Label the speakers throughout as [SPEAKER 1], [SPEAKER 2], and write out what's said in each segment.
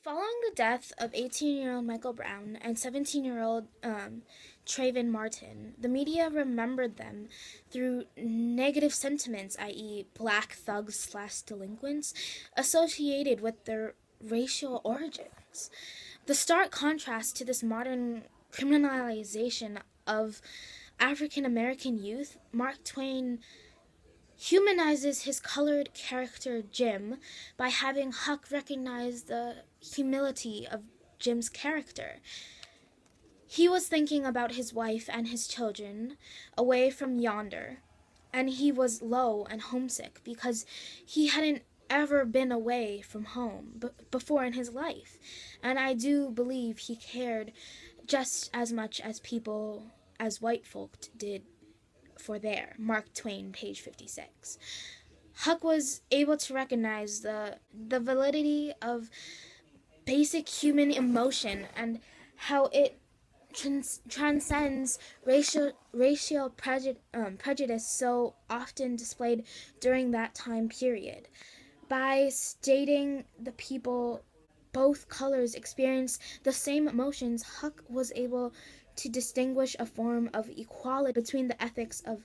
[SPEAKER 1] Following the death of 18-year-old Michael Brown and 17-year-old Trayvon Martin, the media remembered them through negative sentiments, i.e., black thugs/delinquents, associated with their racial origins. The stark contrast to this modern criminalization of African American youth, Mark Twain humanizes his colored character Jim by having Huck recognize the humility of Jim's character. He was thinking about his wife and his children away from yonder, and he was low and homesick because he hadn't ever been away from home before in his life. And I do believe he cared just as much as white folk did for there. Mark Twain, page 56. Huck was able to recognize the validity of basic human emotion and how it transcends racial prejudice so often displayed during that time period. By stating the people both colors experience the same emotions, Huck was able to distinguish a form of equality between the ethics of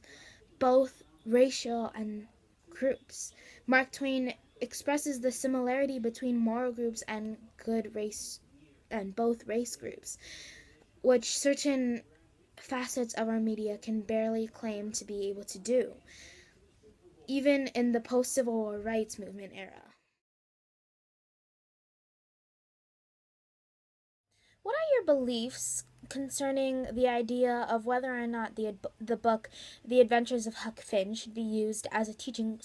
[SPEAKER 1] both racial and groups. Mark Twain expresses the similarity between moral groups and good race and both race groups, which certain facets of our media can barely claim to be able to do, even in the post-Civil War rights movement era. What are your beliefs concerning the idea of whether or not the book The Adventures of Huck Finn should be used as a teaching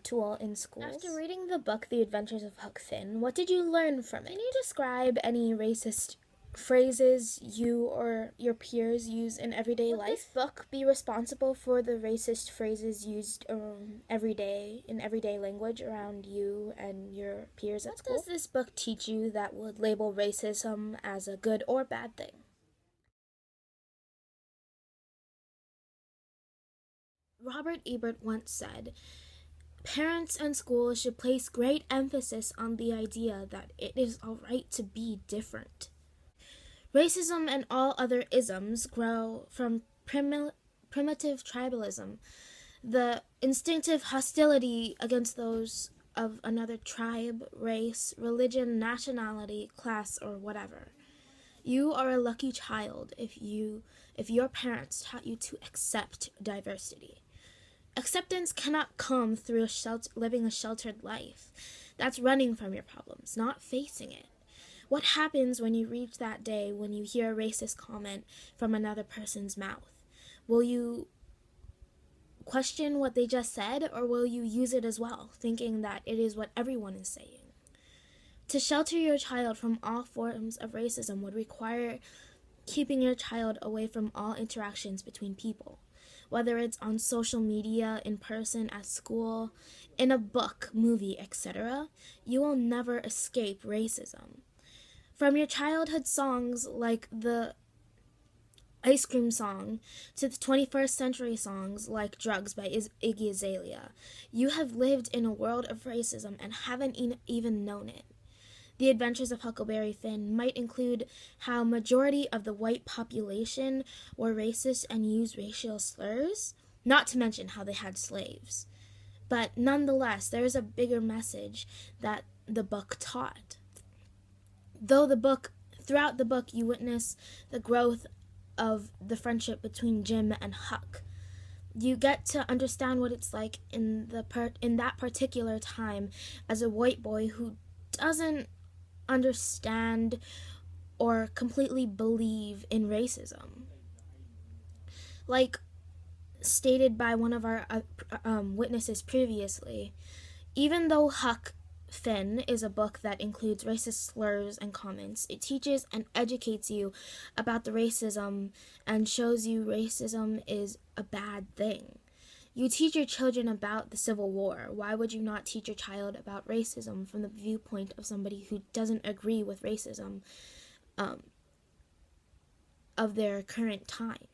[SPEAKER 1] tool in schools? After reading the book The Adventures of Huck Finn, what did you learn from it? Can you describe any racist phrases you or your peers use in everyday life? Would this book be responsible for the racist phrases used in everyday language around you and your peers at school? What does this book teach you that would label racism as a good or bad thing? Robert Ebert once said, "Parents and schools should place great emphasis on the idea that it is all right to be different." Racism and all other isms grow from primitive tribalism, the instinctive hostility against those of another tribe, race, religion, nationality, class, or whatever. You are a lucky child if your parents taught you to accept diversity. Acceptance cannot come through living a sheltered life. That's running from your problems, not facing it. What happens when you reach that day when you hear a racist comment from another person's mouth? Will you question what they just said, or will you use it as well, thinking that it is what everyone is saying? To shelter your child from all forms of racism would require keeping your child away from all interactions between people, whether it's on social media, in person, at school, in a book, movie, etc. You will never escape racism. From your childhood songs like the Ice Cream Song to the 21st century songs like Drugs by Iggy Azalea, you have lived in a world of racism and haven't even known it. The Adventures of Huckleberry Finn might include how majority of the white population were racist and used racial slurs, not to mention how they had slaves. But nonetheless, there is a bigger message that the book taught. Throughout the book, you witness the growth of the friendship between Jim and Huck. You get to understand what it's like in that particular time as a white boy who doesn't understand or completely believe in racism. Like stated by one of our witnesses previously, even though Huck Finn is a book that includes racist slurs and comments, it teaches and educates you about the racism and shows you racism is a bad thing. You teach your children about the Civil War. Why would you not teach your child about racism from the viewpoint of somebody who doesn't agree with racism of their current time?